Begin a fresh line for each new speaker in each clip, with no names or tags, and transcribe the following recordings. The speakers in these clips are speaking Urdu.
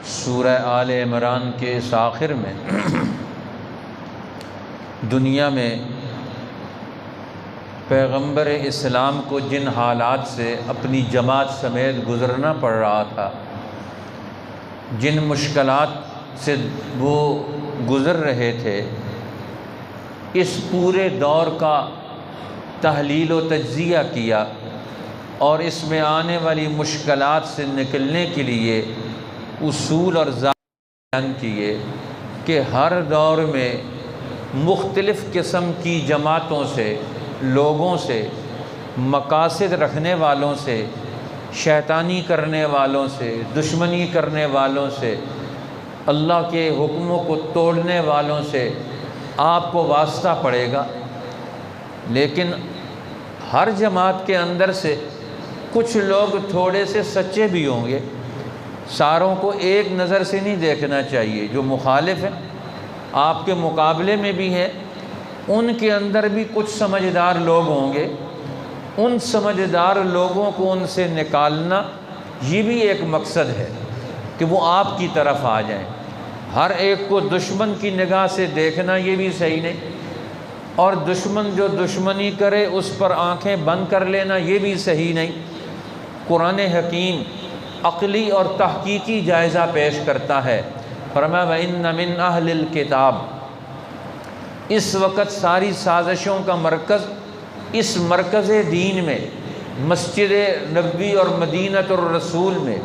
سورہ آل عمران کے اس آخر میں دنیا میں پیغمبر اسلام کو جن حالات سے اپنی جماعت سمیت گزرنا پڑ رہا تھا، جن مشکلات سے وہ گزر رہے تھے، اس پورے دور کا تحلیل و تجزیہ کیا اور اس میں آنے والی مشکلات سے نکلنے کے لیے اصول اور ضابطے بیان کیے کہ ہر دور میں مختلف قسم کی جماعتوں سے، لوگوں سے، مقاصد رکھنے والوں سے، شیطانی کرنے والوں سے، دشمنی کرنے والوں سے، اللہ کے حکموں کو توڑنے والوں سے آپ کو واسطہ پڑے گا۔ لیکن ہر جماعت کے اندر سے کچھ لوگ تھوڑے سے سچے بھی ہوں گے، ساروں کو ایک نظر سے نہیں دیکھنا چاہیے۔ جو مخالف ہیں، آپ کے مقابلے میں بھی ہیں، ان کے اندر بھی کچھ سمجھدار لوگ ہوں گے، ان سمجھدار لوگوں کو ان سے نکالنا یہ بھی ایک مقصد ہے کہ وہ آپ کی طرف آ جائیں۔ ہر ایک کو دشمن کی نگاہ سے دیکھنا یہ بھی صحیح نہیں، اور دشمن جو دشمنی کرے اس پر آنکھیں بند کر لینا یہ بھی صحیح نہیں۔ قرآن حکیم عقلی اور تحقیقی جائزہ پیش کرتا ہے، فرمایا وَإِنَّ مِنْ أَهْلِ الْكِتَابِ، اس وقت ساری سازشوں کا مرکز اس مرکز دین میں، مسجد نبوی اور مدینۃ الرسول میں،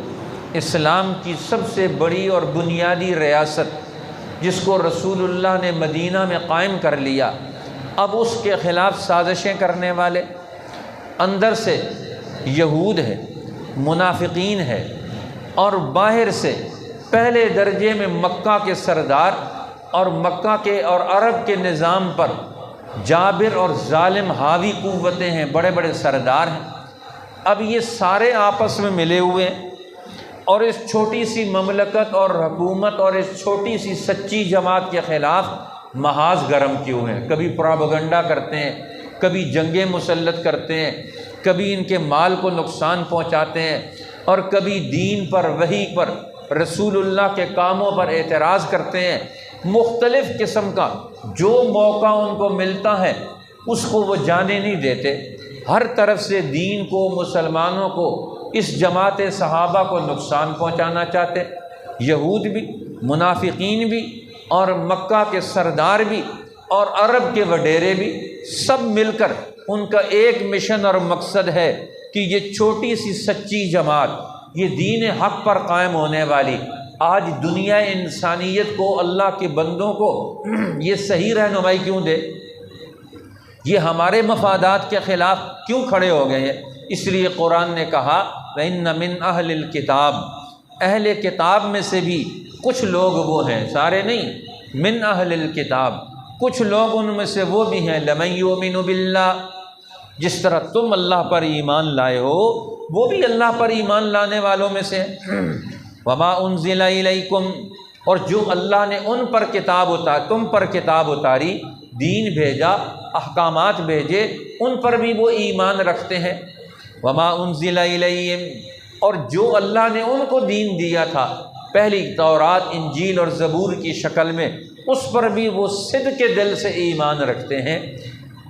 اسلام کی سب سے بڑی اور بنیادی ریاست جس کو رسول اللہ نے مدینہ میں قائم کر لیا، اب اس کے خلاف سازشیں کرنے والے اندر سے یہود ہے، منافقین ہے، اور باہر سے پہلے درجے میں مکہ کے سردار اور مکہ کے اور عرب کے نظام پر جابر اور ظالم حاوی قوتیں ہیں، بڑے بڑے سردار ہیں۔ اب یہ سارے آپس میں ملے ہوئے ہیں اور اس چھوٹی سی مملکت اور حکومت اور اس چھوٹی سی سچی جماعت کے خلاف محاذ گرم کیے ہوئے ہیں۔ کبھی پروپیگنڈا کرتے ہیں، کبھی جنگیں مسلط کرتے ہیں، کبھی ان کے مال کو نقصان پہنچاتے ہیں، اور کبھی دین پر، وحی پر، رسول اللہ کے کاموں پر اعتراض کرتے ہیں۔ مختلف قسم کا جو موقع ان کو ملتا ہے اس کو وہ جانے نہیں دیتے، ہر طرف سے دین کو، مسلمانوں کو، اس جماعت صحابہ کو نقصان پہنچانا چاہتے۔ یہود بھی، منافقین بھی، اور مکہ کے سردار بھی، اور عرب کے وڈیرے بھی، سب مل کر ان کا ایک مشن اور مقصد ہے کہ یہ چھوٹی سی سچی جماعت، یہ دین حق پر قائم ہونے والی، آج دنیا انسانیت کو، اللہ کے بندوں کو یہ صحیح رہنمائی کیوں دے؟ یہ ہمارے مفادات کے خلاف کیوں کھڑے ہو گئے ہیں؟ اس لیے قرآن نے کہا وَإِنَّ مِنْ أَهْلِ الْكِتَابِ، اہل کتاب میں سے بھی کچھ لوگ وہ ہیں، سارے نہیں، من اہل الکتاب، کچھ لوگ ان میں سے وہ بھی ہیں، لَمَن يُؤْمِنُ بِاللَّهِ، جس طرح تم اللہ پر ایمان لائے ہو وہ بھی اللہ پر ایمان لانے والوں میں سے ہیں۔ وَمَا أُنزِلَ إِلَيْكُمْ، اور جو اللہ نے ان پر کتاب اتاری، تم پر کتاب اتاری، دین بھیجا، احکامات بھیجے، ان پر بھی وہ ایمان رکھتے ہیں۔ وَمَا أُنزِلَ إِلَيْهِمْ، اور جو اللہ نے ان کو دین دیا تھا، پہلی تورات، انجیل اور زبور کی شکل میں، اس پر بھی وہ صدق کے دل سے ایمان رکھتے ہیں۔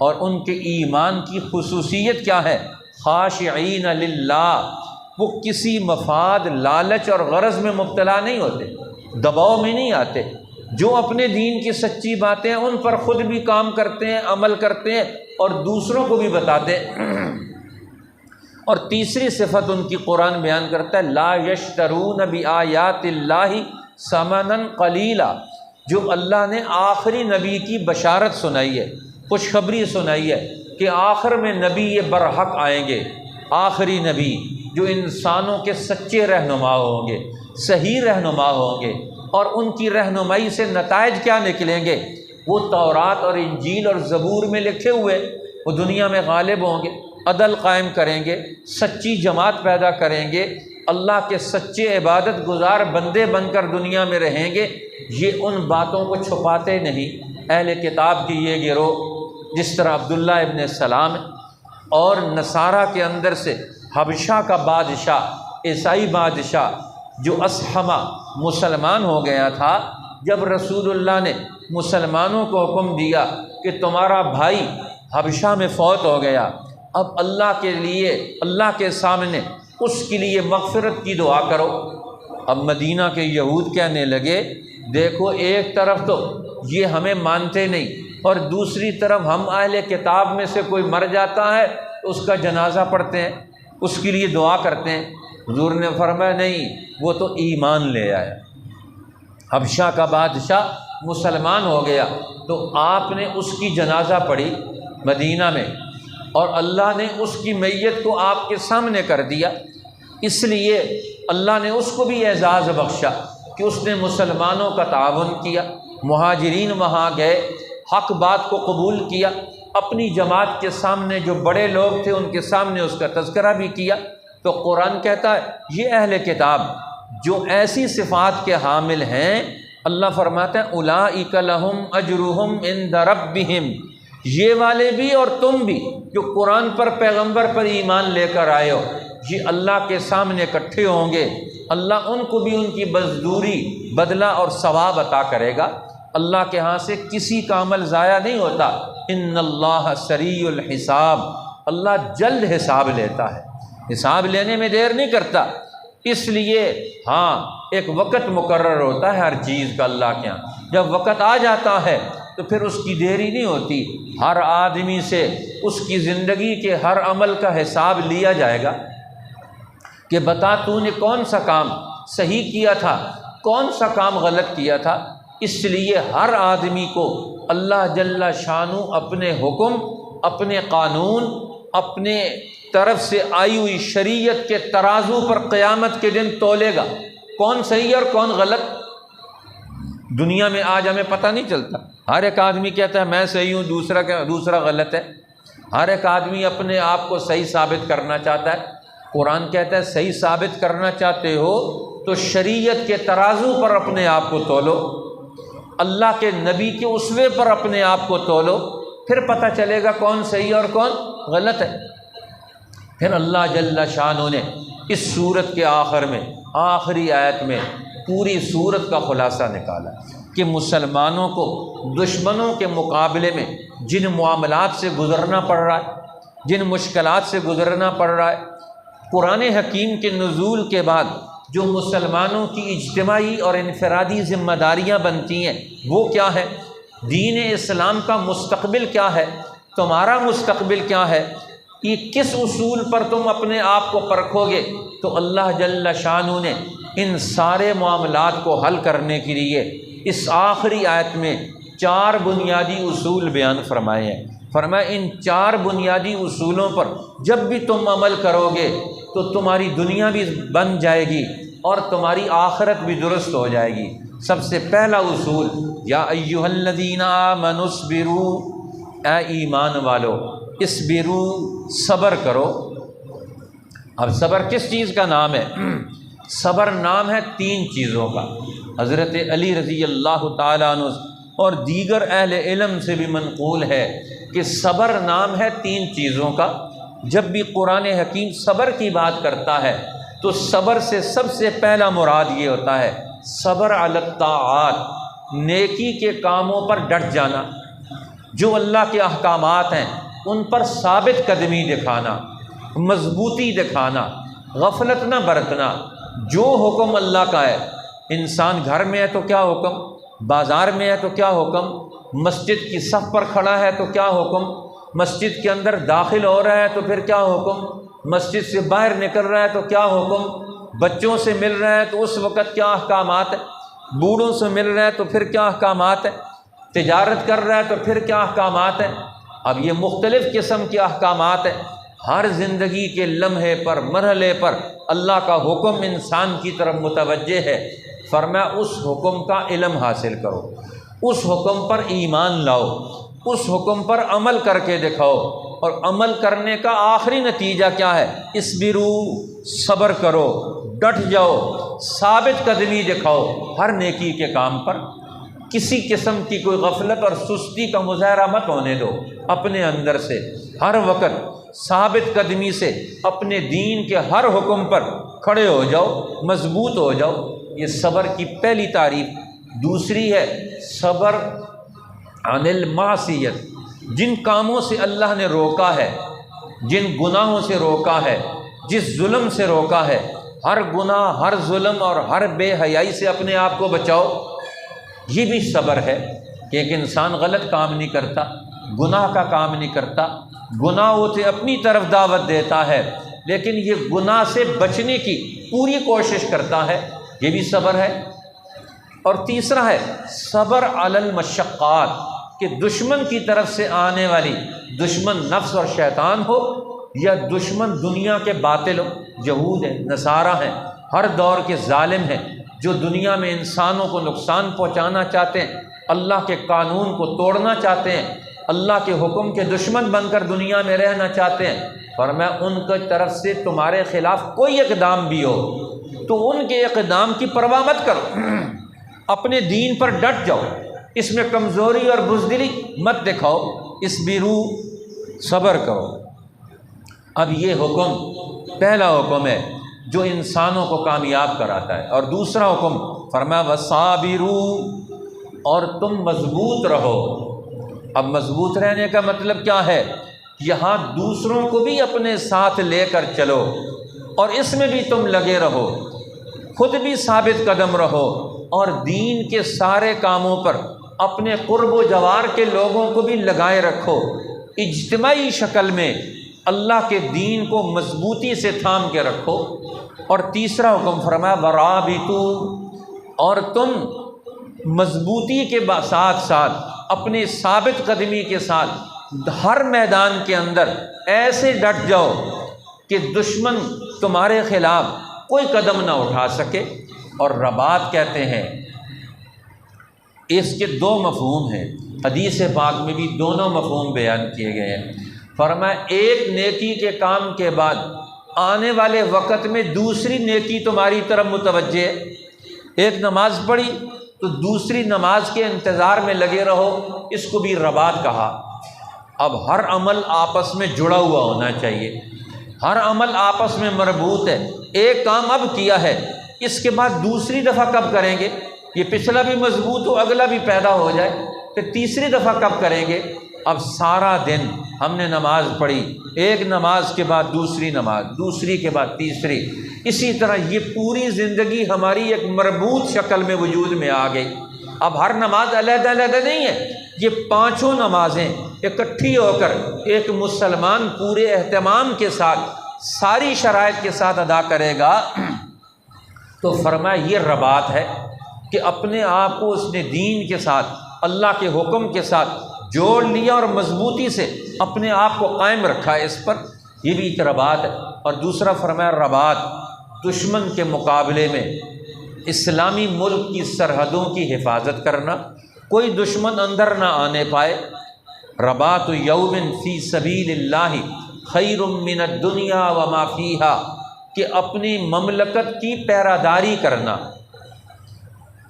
اور ان کے ایمان کی خصوصیت کیا ہے؟ خاشعین للہ، وہ کسی مفاد، لالچ اور غرض میں مبتلا نہیں ہوتے، دباؤ میں نہیں آتے، جو اپنے دین کی سچی باتیں ہیں ان پر خود بھی کام کرتے ہیں، عمل کرتے ہیں، اور دوسروں کو بھی بتاتے ہیں۔ اور تیسری صفت ان کی قرآن بیان کرتا ہے، لا یشترون بآیات اللہ ثمنا قلیلا، جو اللہ نے آخری نبی کی بشارت سنائی ہے، خوشخبری سنائی ہے کہ آخر میں نبی یہ برحق آئیں گے، آخری نبی جو انسانوں کے سچے رہنما ہوں گے، صحیح رہنما ہوں گے، اور ان کی رہنمائی سے نتائج کیا نکلیں گے؟ وہ تورات اور انجیل اور زبور میں لکھے ہوئے وہ دنیا میں غالب ہوں گے، عدل قائم کریں گے، سچی جماعت پیدا کریں گے، اللہ کے سچے عبادت گزار بندے بن کر دنیا میں رہیں گے۔ یہ ان باتوں کو چھپاتے نہیں۔ اہل کتاب کی یہ گروہ جس طرح عبداللہ ابن سلام اور نصارہ کے اندر سے حبشہ کا بادشاہ، عیسائی بادشاہ، جو اسحمہ مسلمان ہو گیا تھا، جب رسول اللہ نے مسلمانوں کو حکم دیا کہ تمہارا بھائی حبشہ میں فوت ہو گیا، اب اللہ کے لیے، اللہ کے سامنے اس کے لیے مغفرت کی دعا کرو۔ اب مدینہ کے یہود کہنے لگے دیکھو ایک طرف تو یہ ہمیں مانتے نہیں، اور دوسری طرف ہم اہل کتاب میں سے کوئی مر جاتا ہے تو اس کا جنازہ پڑھتے ہیں، اس کے لیے دعا کرتے ہیں۔ حضور نے فرمایا نہیں، وہ تو ایمان لے آیا، حبشہ کا بادشاہ مسلمان ہو گیا، تو آپ نے اس کی جنازہ پڑھی مدینہ میں، اور اللہ نے اس کی میت کو آپ کے سامنے کر دیا۔ اس لیے اللہ نے اس کو بھی اعزاز بخشا کہ اس نے مسلمانوں کا تعاون کیا، مہاجرین وہاں گئے، حق بات کو قبول کیا، اپنی جماعت کے سامنے جو بڑے لوگ تھے ان کے سامنے اس کا تذکرہ بھی کیا۔ تو قرآن کہتا ہے یہ اہل کتاب جو ایسی صفات کے حامل ہیں، اللہ فرماتا ہے اولئک لہم اجرہم عند ربہم، یہ والے بھی اور تم بھی جو قرآن پر، پیغمبر پر ایمان لے کر آئے ہو، یہ اللہ کے سامنے اکٹھے ہوں گے، اللہ ان کو بھی ان کی مزدوری، بدلہ اور ثواب عطا کرے گا۔ اللہ کے ہاں سے کسی کا عمل ضائع نہیں ہوتا۔ ان اللہ سریع الحساب، اللہ جلد حساب لیتا ہے، حساب لینے میں دیر نہیں کرتا۔ اس لیے ہاں ایک وقت مقرر ہوتا ہے ہر چیز کا اللہ کے ہاں، جب وقت آ جاتا ہے تو پھر اس کی دیری نہیں ہوتی۔ ہر آدمی سے اس کی زندگی کے ہر عمل کا حساب لیا جائے گا کہ بتا تو نے کون سا کام صحیح کیا تھا، کون سا کام غلط کیا تھا۔ اس لیے ہر آدمی کو اللہ جل شانہ اپنے حکم، اپنے قانون، اپنے طرف سے آئی ہوئی شریعت کے ترازو پر قیامت کے دن تولے گا، کون صحیح اور کون غلط۔ دنیا میں آج ہمیں پتہ نہیں چلتا، ہر ایک آدمی کہتا ہے میں صحیح ہوں، دوسرا غلط ہے، ہر ایک آدمی اپنے آپ کو صحیح ثابت کرنا چاہتا ہے۔ قرآن کہتا ہے صحیح ثابت کرنا چاہتے ہو تو شریعت کے ترازو پر اپنے آپ کو تولو، اللہ کے نبی کے اسوے پر اپنے آپ کو تولو، پھر پتہ چلے گا کون صحیح اور کون غلط ہے۔ پھر اللہ جل شانہ نے اس سورت کے آخر میں، آخری آیت میں پوری سورت کا خلاصہ نکالا کہ مسلمانوں کو دشمنوں کے مقابلے میں جن معاملات سے گزرنا پڑ رہا ہے، جن مشکلات سے گزرنا پڑ رہا ہے، قرآن حکیم کے نزول کے بعد جو مسلمانوں کی اجتماعی اور انفرادی ذمہ داریاں بنتی ہیں وہ کیا ہے، دین اسلام کا مستقبل کیا ہے، تمہارا مستقبل کیا ہے، یہ کس اصول پر تم اپنے آپ کو پرکھو گے۔ تو اللہ جل شانہ نے ان سارے معاملات کو حل کرنے کے لیے اس آخری آیت میں 4 بنیادی اصول بیان فرمائے ہیں۔ فرمایا ان 4 بنیادی اصولوں پر جب بھی تم عمل کرو گے تو تمہاری دنیا بھی بن جائے گی اور تمہاری آخرت بھی درست ہو جائے گی۔ سب سے پہلا اصول، یا ایھا الذین آمنوا اصبروا، اے ایمان والو اصبروا، صبر کرو۔ اب صبر کس چیز کا نام ہے؟ صبر نام ہے 3 چیزوں کا۔ حضرت علی رضی اللہ تعالیٰ عنہ اور دیگر اہل علم سے بھی منقول ہے کہ صبر نام ہے 3 چیزوں کا۔ جب بھی قرآن حکیم صبر کی بات کرتا ہے تو صبر سے سب سے پہلا مراد یہ ہوتا ہے صبر علی الطاعات، نیکی کے کاموں پر ڈٹ جانا، جو اللہ کے احکامات ہیں ان پر ثابت قدمی دکھانا، مضبوطی دکھانا، غفلت نہ برتنا۔ جو حکم اللہ کا ہے، انسان گھر میں ہے تو کیا حکم، بازار میں ہے تو کیا حکم، مسجد کی صف پر کھڑا ہے تو کیا حکم، مسجد کے اندر داخل ہو رہا ہے تو پھر کیا حکم، مسجد سے باہر نکل رہا ہے تو کیا حکم، بچوں سے مل رہا ہے تو اس وقت کیا احکامات ہیں، بوڑھوں سے مل رہا ہے تو پھر کیا احکامات ہیں، تجارت کر رہا ہے تو پھر کیا احکامات ہیں۔ اب یہ مختلف قسم کے احکامات ہیں، ہر زندگی کے لمحے پر، مرحلے پر اللہ کا حکم انسان کی طرف متوجہ ہے۔ فرمایا اس حکم کا علم حاصل کرو، اس حکم پر ایمان لاؤ، اس حکم پر عمل کر کے دکھاؤ، اور عمل کرنے کا آخری نتیجہ کیا ہے، اصبروا، صبر کرو، ڈٹ جاؤ، ثابت قدمی دکھاؤ ہر نیکی کے کام پر۔ کسی قسم کی کوئی غفلت اور سستی کا مظاہرہ مت ہونے دو اپنے اندر سے، ہر وقت ثابت قدمی سے اپنے دین کے ہر حکم پر کھڑے ہو جاؤ، مضبوط ہو جاؤ۔ یہ صبر کی پہلی تعریف۔ دوسری ہے صبر عن المعصیت، جن کاموں سے اللہ نے روکا ہے، جن گناہوں سے روکا ہے، جس ظلم سے روکا ہے، ہر گناہ، ہر ظلم اور ہر بے حیائی سے اپنے آپ کو بچاؤ۔ یہ بھی صبر ہے کہ ایک انسان غلط کام نہیں کرتا، گناہ کا کام نہیں کرتا، گناہوں سے اپنی طرف دعوت دیتا ہے، لیکن یہ گناہ سے بچنے کی پوری کوشش کرتا ہے، یہ بھی صبر ہے۔ اور تیسرا ہے صبر علی المشقات، کہ دشمن کی طرف سے آنے والی، دشمن نفس اور شیطان ہو یا دشمن دنیا کے باطل ہو، یہود ہیں، نصارہ ہیں، ہر دور کے ظالم ہیں جو دنیا میں انسانوں کو نقصان پہنچانا چاہتے ہیں، اللہ کے قانون کو توڑنا چاہتے ہیں، اللہ کے حکم کے دشمن بن کر دنیا میں رہنا چاہتے ہیں۔ فرمایا ان کی طرف سے تمہارے خلاف کوئی اقدام بھی ہو تو ان کے اقدام کی پرواہ مت کرو، اپنے دین پر ڈٹ جاؤ، اس میں کمزوری اور بزدلی مت دکھاؤ، اصبروا، صبر کرو۔ اب یہ حکم پہلا حکم ہے جو انسانوں کو کامیاب کراتا ہے، اور دوسرا حکم فرمایا وصابروا، اور تم مضبوط رہو۔ اب مضبوط رہنے کا مطلب کیا ہے؟ یہاں دوسروں کو بھی اپنے ساتھ لے کر چلو، اور اس میں بھی تم لگے رہو، خود بھی ثابت قدم رہو، اور دین کے سارے کاموں پر اپنے قرب و جوار کے لوگوں کو بھی لگائے رکھو، اجتماعی شکل میں اللہ کے دین کو مضبوطی سے تھام کے رکھو۔ اور تیسرا حکم فرمایا ورابطوا، اور تم مضبوطی کے ساتھ ساتھ اپنے ثابت قدمی کے ساتھ ہر میدان کے اندر ایسے ڈٹ جاؤ کہ دشمن تمہارے خلاف کوئی قدم نہ اٹھا سکے۔ اور رباط کہتے ہیں، اس کے دو مفہوم ہیں، حدیث پاک میں بھی دونوں مفہوم بیان کیے گئے ہیں۔ فرمایا ایک نیکی کے کام کے بعد آنے والے وقت میں دوسری نیکی تمہاری طرف متوجہ ہے، ایک نماز پڑھی تو دوسری نماز کے انتظار میں لگے رہو، اس کو بھی رباط کہا۔ اب ہر عمل آپس میں جڑا ہوا ہونا چاہیے، ہر عمل آپس میں مربوط ہے۔ ایک کام اب کیا ہے، اس کے بعد دوسری دفعہ کب کریں گے؟ یہ پچھلا بھی مضبوط ہو، اگلا بھی پیدا ہو جائے، پھر تیسری دفعہ کب کریں گے؟ اب سارا دن ہم نے نماز پڑھی، ایک نماز کے بعد دوسری نماز، دوسری کے بعد تیسری، اسی طرح یہ پوری زندگی ہماری ایک مربوط شکل میں وجود میں آ گئی۔ اب ہر نماز علیحدہ علیحدہ نہیں ہے، یہ پانچوں نمازیں اکٹھی ہو کر ایک مسلمان پورے اہتمام کے ساتھ ساری شرائط کے ساتھ ادا کرے گا۔ تو فرمایا یہ رباط ہے کہ اپنے آپ کو اس نے دین کے ساتھ، اللہ کے حکم کے ساتھ جوڑ لیا اور مضبوطی سے اپنے آپ کو قائم رکھا ہے اس پر، یہ بھی ایک رباط ہے۔ اور دوسرا فرمایا رباط دشمن کے مقابلے میں اسلامی ملک کی سرحدوں کی حفاظت کرنا، کوئی دشمن اندر نہ آنے پائے۔ رباط یوم فی سبیل اللہ خیر من الدنیا وما فیہا، کہ اپنی مملکت کی پیراداری کرنا۔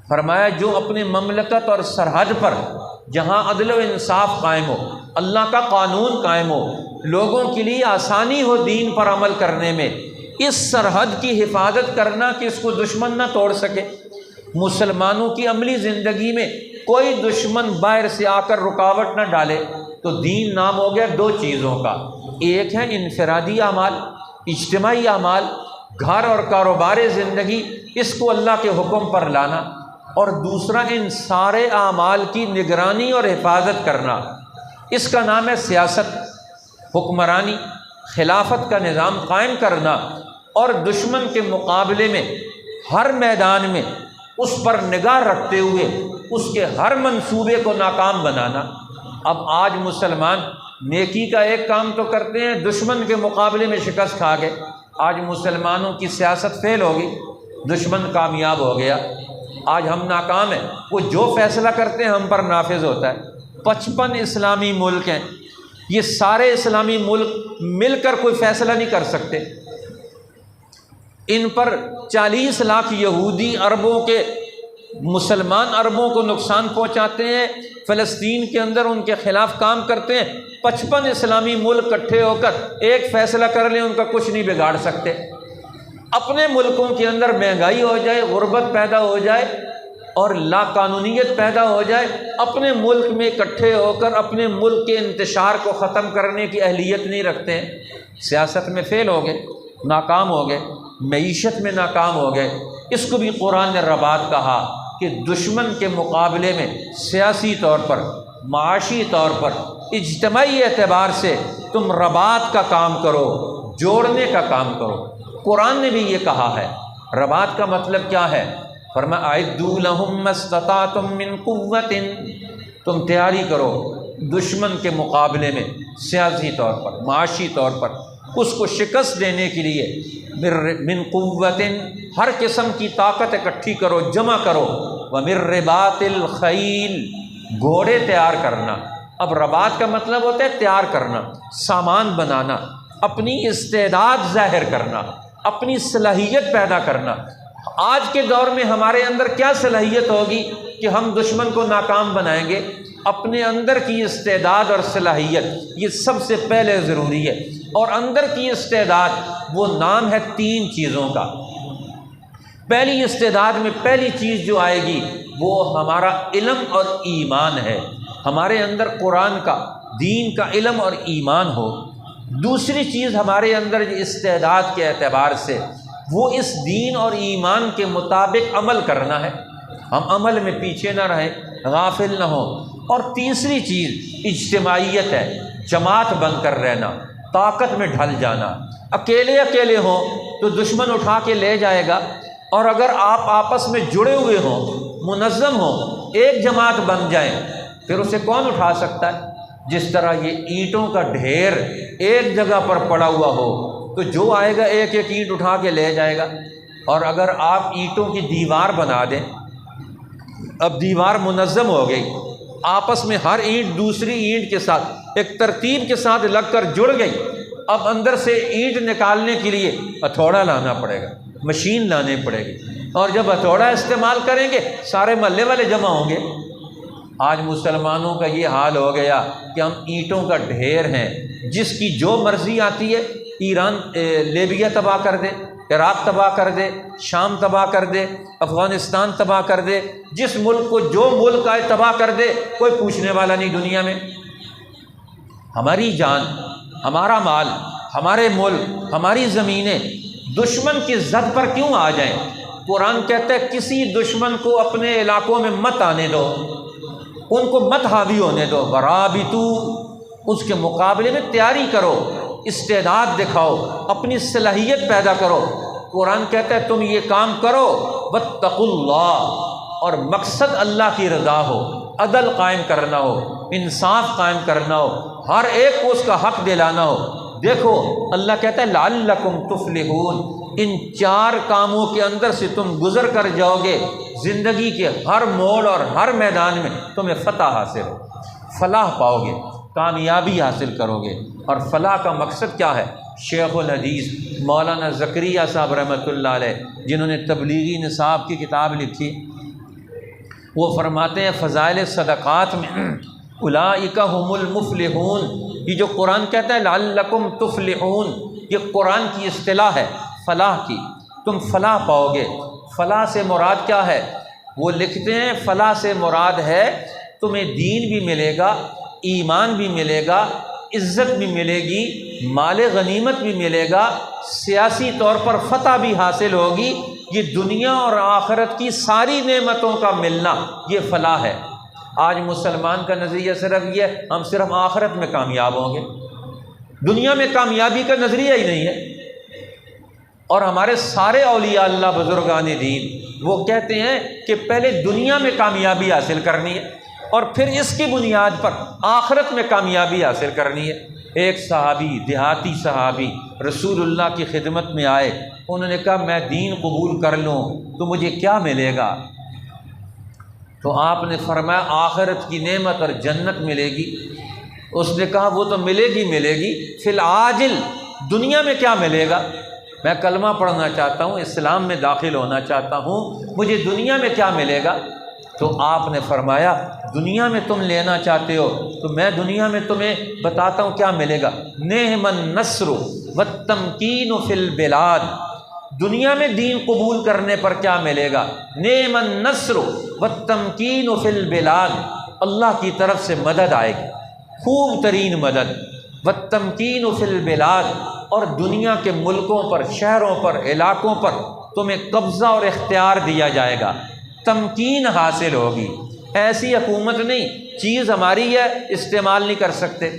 فرمایا جو اپنے مملکت اور سرحد پر جہاں عدل و انصاف قائم ہو، اللہ کا قانون قائم ہو، لوگوں کے لیے آسانی ہو دین پر عمل کرنے میں، اس سرحد کی حفاظت کرنا کہ اس کو دشمن نہ توڑ سکے۔ مسلمانوں کی عملی زندگی میں کوئی دشمن باہر سے آ کر رکاوٹ نہ ڈالے، تو دین نام ہو گیا دو چیزوں کا، ایک ہے انفرادی اعمال، اجتماعی اعمال، گھر اور کاروبار زندگی، اس کو اللہ کے حکم پر لانا، اور دوسرا ان سارے اعمال کی نگرانی اور حفاظت کرنا، اس کا نام ہے سیاست، حکمرانی، خلافت کا نظام قائم کرنا، اور دشمن کے مقابلے میں ہر میدان میں اس پر نگاہ رکھتے ہوئے اس کے ہر منصوبے کو ناکام بنانا۔ اب آج مسلمان نیکی کا ایک کام تو کرتے ہیں، دشمن کے مقابلے میں شکست کھا گئے۔ آج مسلمانوں کی سیاست فیل ہوگی، دشمن کامیاب ہو گیا، آج ہم ناکام ہیں، وہ جو فیصلہ کرتے ہیں ہم پر نافذ ہوتا ہے۔ 55 اسلامی ملک ہیں، یہ سارے اسلامی ملک مل کر کوئی فیصلہ نہیں کر سکتے، ان پر 40 لاکھ یہودی عربوں کے مسلمان عربوں کو نقصان پہنچاتے ہیں، فلسطین کے اندر ان کے خلاف کام کرتے ہیں۔ 55 اسلامی ملک اکٹھے ہو کر ایک فیصلہ کر لیں، ان کا کچھ نہیں بگاڑ سکتے۔ اپنے ملکوں کے اندر مہنگائی ہو جائے، غربت پیدا ہو جائے اور لا قانونیت پیدا ہو جائے، اپنے ملک میں اکٹھے ہو کر اپنے ملک کے انتشار کو ختم کرنے کی اہلیت نہیں رکھتے ہیں، سیاست میں فیل ہو گئے، ناکام ہو گئے، معیشت میں ناکام ہو گئے۔ اس کو بھی قرآن نے رباط کہا کہ دشمن کے مقابلے میں سیاسی طور پر، معاشی طور پر، اجتماعی اعتبار سے تم رباط کا کام کرو، جوڑنے کا کام کرو۔ قرآن نے بھی یہ کہا ہے۔ رباط کا مطلب کیا ہے؟ فرمایا اعدوا لهم ما استطعتم من قوت، تم تیاری کرو دشمن کے مقابلے میں سیاسی طور پر، معاشی طور پر اس کو شکست دینے کے لیے، من قوت، ہر قسم کی طاقت اکٹھی کرو، جمع کرو، ومن رباط الخیل، گھوڑے تیار کرنا۔ اب رباط کا مطلب ہوتا ہے تیار کرنا، سامان بنانا، اپنی استعداد ظاہر کرنا، اپنی صلاحیت پیدا کرنا۔ آج کے دور میں ہمارے اندر کیا صلاحیت ہوگی کہ ہم دشمن کو ناکام بنائیں گے؟ اپنے اندر کی استعداد اور صلاحیت، یہ سب سے پہلے ضروری ہے۔ اور اندر کی استعداد وہ نام ہے 3 چیزوں کا۔ پہلی استعداد میں پہلی چیز جو آئے گی وہ ہمارا علم اور ایمان ہے، ہمارے اندر قرآن کا، دین کا علم اور ایمان ہو۔ دوسری چیز ہمارے اندر استعداد کے اعتبار سے وہ اس دین اور ایمان کے مطابق عمل کرنا ہے، ہم عمل میں پیچھے نہ رہیں، غافل نہ ہوں۔ اور تیسری چیز اجتماعیت ہے، جماعت بن کر رہنا، طاقت میں ڈھل جانا۔ اکیلے اکیلے ہوں تو دشمن اٹھا کے لے جائے گا، اور اگر آپ آپس میں جڑے ہوئے ہوں، منظم ہوں، ایک جماعت بن جائیں، پھر اسے کون اٹھا سکتا ہے؟ جس طرح یہ اینٹوں کا ڈھیر ایک جگہ پر پڑا ہوا ہو تو جو آئے گا ایک ایک اینٹ اٹھا کے لے جائے گا۔ اور اگر آپ اینٹوں کی دیوار بنا دیں، اب دیوار منظم ہو گئی، آپس میں ہر اینٹ دوسری اینٹ کے ساتھ ایک ترتیب کے ساتھ لگ کر جڑ گئی، اب اندر سے اینٹ نکالنے کے لیے ہتھوڑا لانا پڑے گا، مشین لانی پڑے گی، اور جب ہتھوڑا استعمال کریں گے سارے محلے والے جمع ہوں گے۔ آج مسلمانوں کا یہ حال ہو گیا کہ ہم اینٹوں کا ڈھیر ہیں، جس کی جو مرضی آتی ہے، ایران لیبیا تباہ کر دے، عراق تباہ کر دے، شام تباہ کر دے، افغانستان تباہ کر دے، جس ملک کو جو ملک آئے تباہ کر دے، کوئی پوچھنے والا نہیں دنیا میں۔ ہماری جان، ہمارا مال، ہمارے ملک، ہماری زمینیں دشمن کی زد پر کیوں آ جائیں؟ قرآن کہتا ہے کسی دشمن کو اپنے علاقوں میں مت آنے دو، ان کو مت حاوی ہونے دو۔ ورابطو، اس کے مقابلے میں تیاری کرو، استعداد دکھاؤ، اپنی صلاحیت پیدا کرو۔ قرآن کہتا ہے تم یہ کام کرو، واتقوا اللہ، اور مقصد اللہ کی رضا ہو، عدل قائم کرنا ہو، انصاف قائم کرنا ہو، ہر ایک کو اس کا حق دلانا ہو۔ دیکھو اللہ کہتا ہے لعلکم تفلحون، ان 4 کاموں کے اندر سے تم گزر کر جاؤ گے، زندگی کے ہر موڑ اور ہر میدان میں تمہیں فتح حاصل ہو، فلاح پاؤ گے، کامیابی حاصل کرو گے۔ اور فلاح کا مقصد کیا ہے؟ شیخ الحدیث مولانا زکریا صاحب رحمۃ اللہ علیہ، جنہوں نے تبلیغی نصاب کی کتاب لکھی، وہ فرماتے ہیں فضائل صدقات میں اولئک هم المفلحون، یہ جو قرآن کہتا ہے لعلکم تفلحون، یہ قرآن کی اصطلاح ہے فلاح کی، تم فلاح پاؤ گے۔ فلاح سے مراد کیا ہے؟ وہ لکھتے ہیں فلاح سے مراد ہے تمہیں دین بھی ملے گا، ایمان بھی ملے گا، عزت بھی ملے گی، مال غنیمت بھی ملے گا، سیاسی طور پر فتح بھی حاصل ہوگی۔ یہ دنیا اور آخرت کی ساری نعمتوں کا ملنا، یہ فلاح ہے۔ آج مسلمان کا نظریہ صرف یہ ہے ہم صرف آخرت میں کامیاب ہوں گے، دنیا میں کامیابی کا نظریہ ہی نہیں ہے۔ اور ہمارے سارے اولیاء اللہ بزرگان دین وہ کہتے ہیں کہ پہلے دنیا میں کامیابی حاصل کرنی ہے اور پھر اس کی بنیاد پر آخرت میں کامیابی حاصل کرنی ہے۔ ایک صحابی، دیہاتی صحابی رسول اللہ کی خدمت میں آئے، انہوں نے کہا میں دین قبول کر لوں تو مجھے کیا ملے گا؟ تو آپ نے فرمایا آخرت کی نعمت اور جنت ملے گی۔ اس نے کہا وہ تو ملے گی، فی العاجل دنیا میں کیا ملے گا؟ میں کلمہ پڑھنا چاہتا ہوں، اسلام میں داخل ہونا چاہتا ہوں، مجھے دنیا میں کیا ملے گا؟ تو آپ نے فرمایا دنیا میں تم لینا چاہتے ہو تو میں دنیا میں تمہیں بتاتا ہوں کیا ملے گا۔ نعم النصر والتمکین فی البلاد، دنیا میں دین قبول کرنے پر کیا ملے گا؟ نعم النصر والتمکین فی البلاد، اللہ کی طرف سے مدد آئے گی، خوب ترین مدد، والتمکین فی البلاد، اور دنیا کے ملکوں پر، شہروں پر، علاقوں پر تمہیں قبضہ اور اختیار دیا جائے گا، تمکین حاصل ہوگی۔ ایسی حکومت نہیں، چیز ہماری ہے استعمال نہیں کر سکتے،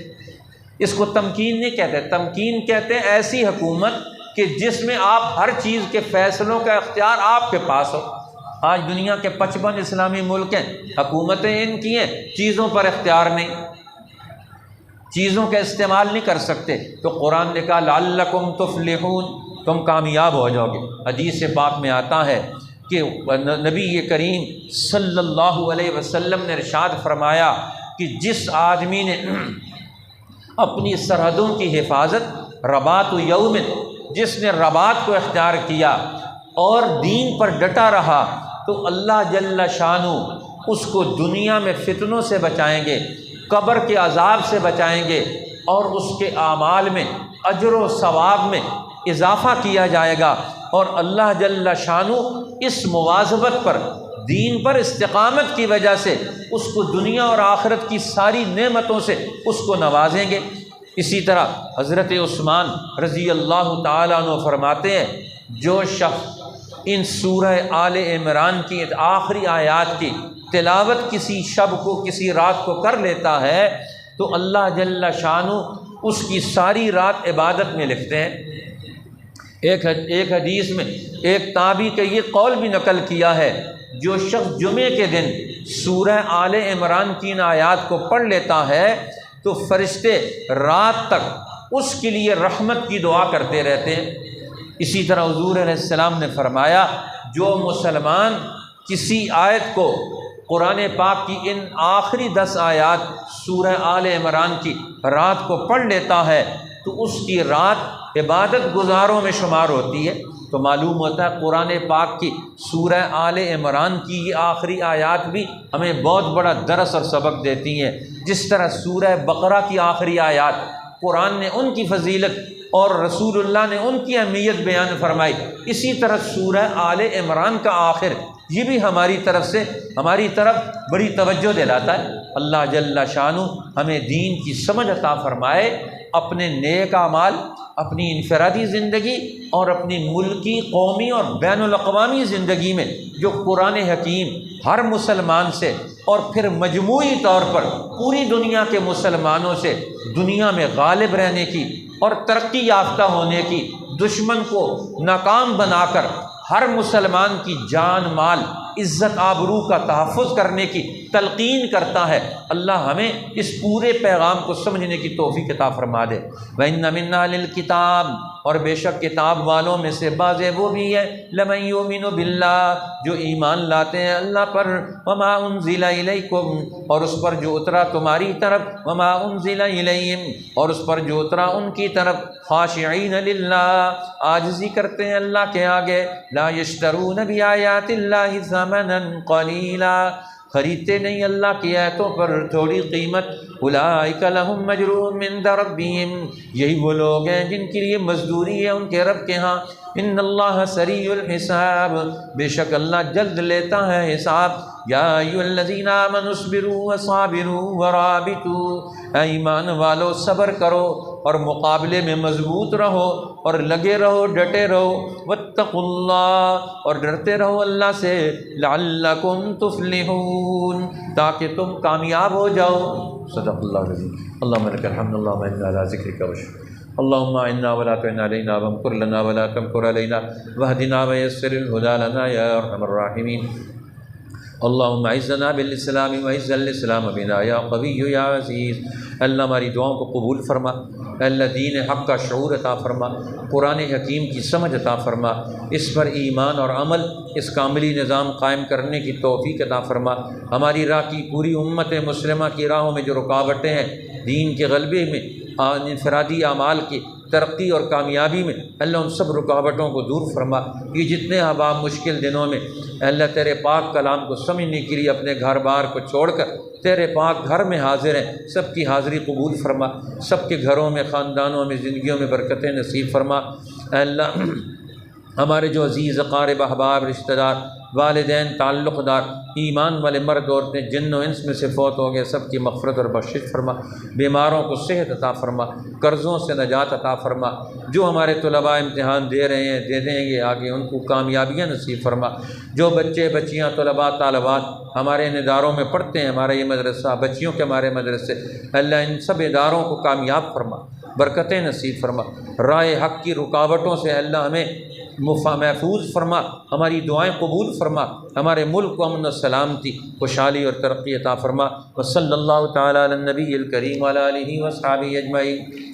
اس کو تمکین نہیں کہتے، تمکین کہتے ہیں ایسی حکومت کہ جس میں آپ ہر چیز کے فیصلوں کا اختیار آپ کے پاس ہو۔ آج دنیا کے 55 اسلامی ملک ہیں، حکومتیں ان کی ہیں، چیزوں پر اختیار نہیں، چیزوں کا استعمال نہیں کر سکتے۔ تو قرآن نے کہا لعلکم تفلحون، تم کامیاب ہو جاؤ گے۔ حدیث پاک میں آتا ہے کہ نبی کریم صلی اللہ علیہ وسلم نے ارشاد فرمایا کہ جس آدمی نے اپنی سرحدوں کی حفاظت، رباط یوم، جس نے رباط کو اختیار کیا اور دین پر ڈٹا رہا، تو اللہ جل شانہ اس کو دنیا میں فتنوں سے بچائیں گے، قبر کے عذاب سے بچائیں گے، اور اس کے اعمال میں اجر و ثواب میں اضافہ کیا جائے گا، اور اللہ جل شانہ اس مواظبت پر، دین پر استقامت کی وجہ سے اس کو دنیا اور آخرت کی ساری نعمتوں سے اس کو نوازیں گے۔ اسی طرح حضرت عثمان رضی اللہ تعالیٰ عنہ فرماتے ہیں، جو شخص ان سورہ آل عمران کی آخری آیات کی تلاوت کسی شب کو، کسی رات کو کر لیتا ہے، تو اللہ جل شانہ اس کی ساری رات عبادت میں لکھتے ہیں۔ ایک حدیث میں ایک تابعی کا یہ قول بھی نقل کیا ہے، جو شخص جمعے کے دن سورہ آل عمران کی ان آیات کو پڑھ لیتا ہے تو فرشتے رات تک اس کے لیے رحمت کی دعا کرتے رہتے ہیں۔ اسی طرح حضور علیہ السلام نے فرمایا، جو مسلمان کسی آیت کو، قرآن پاک کی ان آخری 10 آیات سورہ آل عمران کی رات کو پڑھ لیتا ہے تو اس کی رات عبادت گزاروں میں شمار ہوتی ہے۔ تو معلوم ہوتا ہے قرآن پاک کی سورہ آل عمران کی یہ آخری آیات بھی ہمیں بہت بڑا درس اور سبق دیتی ہیں۔ جس طرح سورہ بقرہ کی آخری آیات، قرآن نے ان کی فضیلت اور رسول اللہ نے ان کی اہمیت بیان فرمائی، اسی طرح سورہ آل عمران کا آخر یہ بھی ہماری طرف بڑی توجہ دلاتا ہے۔ اللہ جل شانہ ہمیں دین کی سمجھ عطا فرمائے، اپنے نیک اعمال، اپنی انفرادی زندگی اور اپنی ملکی، قومی اور بین الاقوامی زندگی میں جو قرآن حکیم ہر مسلمان سے اور پھر مجموعی طور پر پوری دنیا کے مسلمانوں سے دنیا میں غالب رہنے کی اور ترقی یافتہ ہونے کی، دشمن کو ناکام بنا کر ہر مسلمان کی جان، مال، عزت، آبرو کا تحفظ کرنے کی تلقین کرتا ہے، اللہ ہمیں اس پورے پیغام کو سمجھنے کی توفیق عطا فرما دے۔ وَإِنَّ مِنْ أَهْلِ الْكِتَابِ، اور بے شک کتاب والوں میں سے بعض وہ بھی ہے، لَمَن يُؤْمِنُ بِاللَّهِ، جو ایمان لاتے ہیں اللہ پر، وَمَا أُنزِلَ إِلَيْكُمْ، اور اس پر جو اترا تمہاری طرف، وَمَا أُنزِلَ إِلَيْهِمْ، اور اس پر جو اترا ان کی طرف، خاشعین للہ، عاجزی کرتے ہیں اللہ کے آگے، لا یشترون بآیات اللہ ثمنا قلیلا، خریدتے نہیں اللہ کی آیتوں پر تھوڑی قیمت، اولئک لہم اجرهم عند ربہم، یہی وہ لوگ ہیں جن کے لیے مزدوری ہے ان کے رب کے ہاں، ان اللہ سریع الحساب، بے شک اللہ جلد لیتا ہے حساب۔ یا ایھا الذین آمنوا اصبروا وصابروا ورابطوا، اے ایمان والو صبر کرو اور مقابلے میں مضبوط رہو اور لگے رہو، ڈٹے رہو، واتقوا اللہ، اور ڈرتے رہو اللہ سے، لعلکم تفلحون، تاکہ تم کامیاب ہو جاؤ۔ صدق اللہ العظیم۔ اللہم لک الحمد، اللہم انا علی ذکرک وشکرک، اللہم اعنا ولا تعن علینا وامکر لنا ولا تمکر علینا واہدنا ویسر الہدی لنا یا ارحم الراحمین۔ اللہم اعزنا بالاسلام واعز الاسلام بنا یا قوی یا عزیز۔ اللہ ہماری دعاؤں کو قبول فرما، اللہ دین حق کا شعور عطا فرما، قرآن حکیم کی سمجھ عطا فرما، اس پر ایمان اور عمل، اس کا عملی نظام قائم کرنے کی توفیق عطا فرما۔ ہماری راہ کی پوری امت مسلمہ کی راہوں میں جو رکاوٹیں ہیں دین کے غلبے میں، انفرادی اعمال کی ترقی اور کامیابی میں، اللہ ان سب رکاوٹوں کو دور فرما۔ یہ جتنے احباب مشکل دنوں میں اللہ تیرے پاک کلام کو سمجھنے کے لیے اپنے گھر بار کو چھوڑ کر تیرے پاک گھر میں حاضر ہیں، سب کی حاضری قبول فرما، سب کے گھروں میں، خاندانوں میں، زندگیوں میں برکتیں نصیب فرما۔ اے اللہ ہمارے جو عزیز اقارب احباب رشتہ دار والدین تعلق دار ایمان والے مرد عورتیں جن و انس میں سے فوت ہو گئے سب کی مغفرت اور بخشش فرما، بیماروں کو صحت عطا فرما، قرضوں سے نجات عطا فرما، جو ہمارے طلباء امتحان دے رہے ہیں دے دیں گے آگے ان کو کامیابیاں نصیب فرما، جو بچے بچیاں طلباء طالبات ہمارے ان اداروں میں پڑھتے ہیں، ہمارا یہ مدرسہ بچیوں کے ہمارے مدرسے، اللہ ان سب اداروں کو کامیاب فرما، برکتیں نصیب فرما، راہ حق کی رکاوٹوں سے اللہ ہمیں محفوظ فرما، ہماری دعائیں قبول فرما، ہمارے ملک کو امن و سلامتی خوشحالی اور ترقی عطا فرما۔ وصلی اللہ تعالی علی النبی الکریم وعلی آلہ وصحبہ اجمعین۔